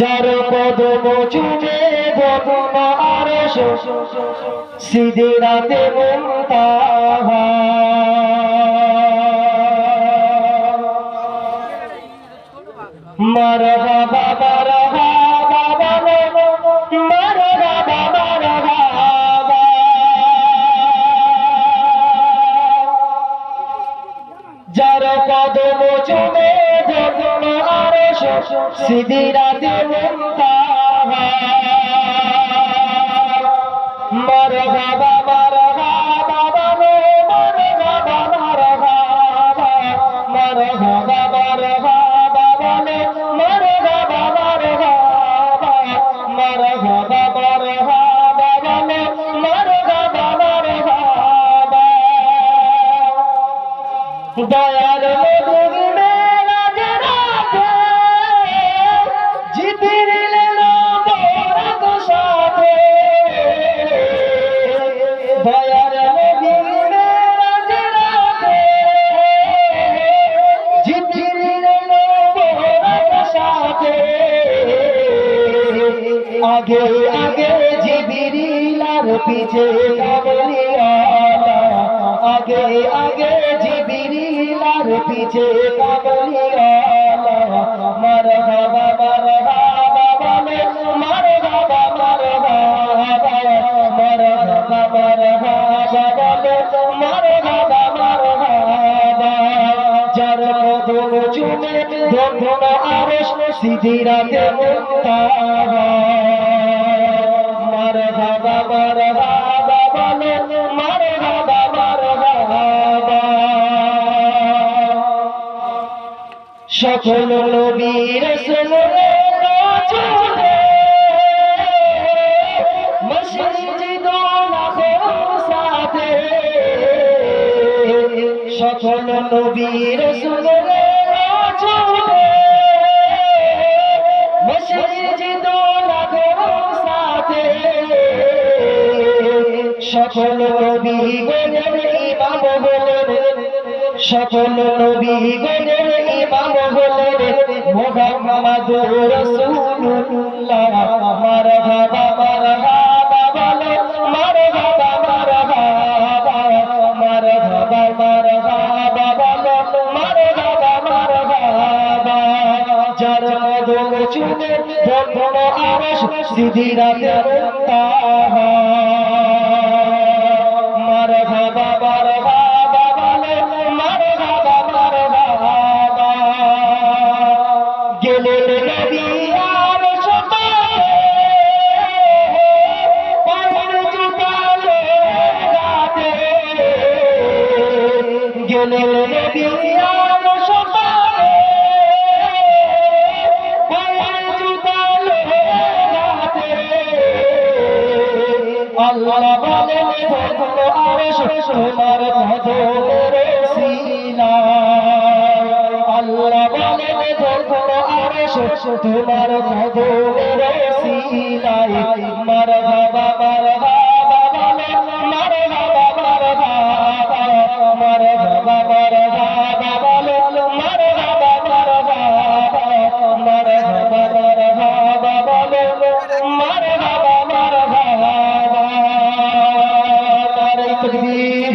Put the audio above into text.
যার কদম চুমে গগন আরশ সিদরাতে মুনতাহা মারহাবা মারহাবা মারহাবা মারহাবা যার কদম চুমে গগন আরশ সিদরাতে মুনতাহা মারহাবা মারহাবা মারহাবা মারহাবা মারহাবা মারহাবা দয়াল মধুর মেরাজ রাতে জিবরিল নবরাত সাথে দয়াল মধুর মেরাজ রাতে জিবরিল নবরাত সাথে আগে আগে জিবরিল আর পিছে কামলিওয়ালা আগে আগে জিবরিল আর পিছে কামলিওয়ালা মারহাবা মারহাবা বলে মারহাবা মারহাবা মারহাবা মারহাবা বলে মারহাবা মারহাবা যার কদম চুমে গগন আরশ সিদরাতে মুনতাহা মারহাবা মারহাবা বলে মারহাবা মারহাবা সকল নবী রাসূলের রাসূলে মসজিদ লাখো সাথে সকল নবী রাসূলের রাসূলে মসজিদ লাখো সাথে সকল নবী গণের ইমাম হলেন সকল নবী গণের ইমাম হলেন মুহাম্মদুর রাসূলুল্লাহ মারহাবা মারহাবা বলে মারহাবা মারহাবা মারহাবা মারহাবা বলে মারহাবা মারহাবা যার কদম চুমে গগন আরশ সিদরাতে মুনতাহা মারহাবা মারহাবা বলে মারহাবা মারহাবা গেলেন নবী আরশ পারে পায়ের জুতালে রাতে গেলেন নবী আরশ পারে পায়ের জুতালে রাতে আল্লাহ বলেন গগন আরশ তোমার কদমের সিলায় আল্লাহ বলেন গগন আরশ তোমার কদমের সিলায় মারহাবা মারহাবা বলে মারহাবা মারহাবা মারহাবা মারহাবা বলে মারহাবা মারহাবা মারহাবা মারহাবা বলে মারহাবা মারহাবা তাকবীর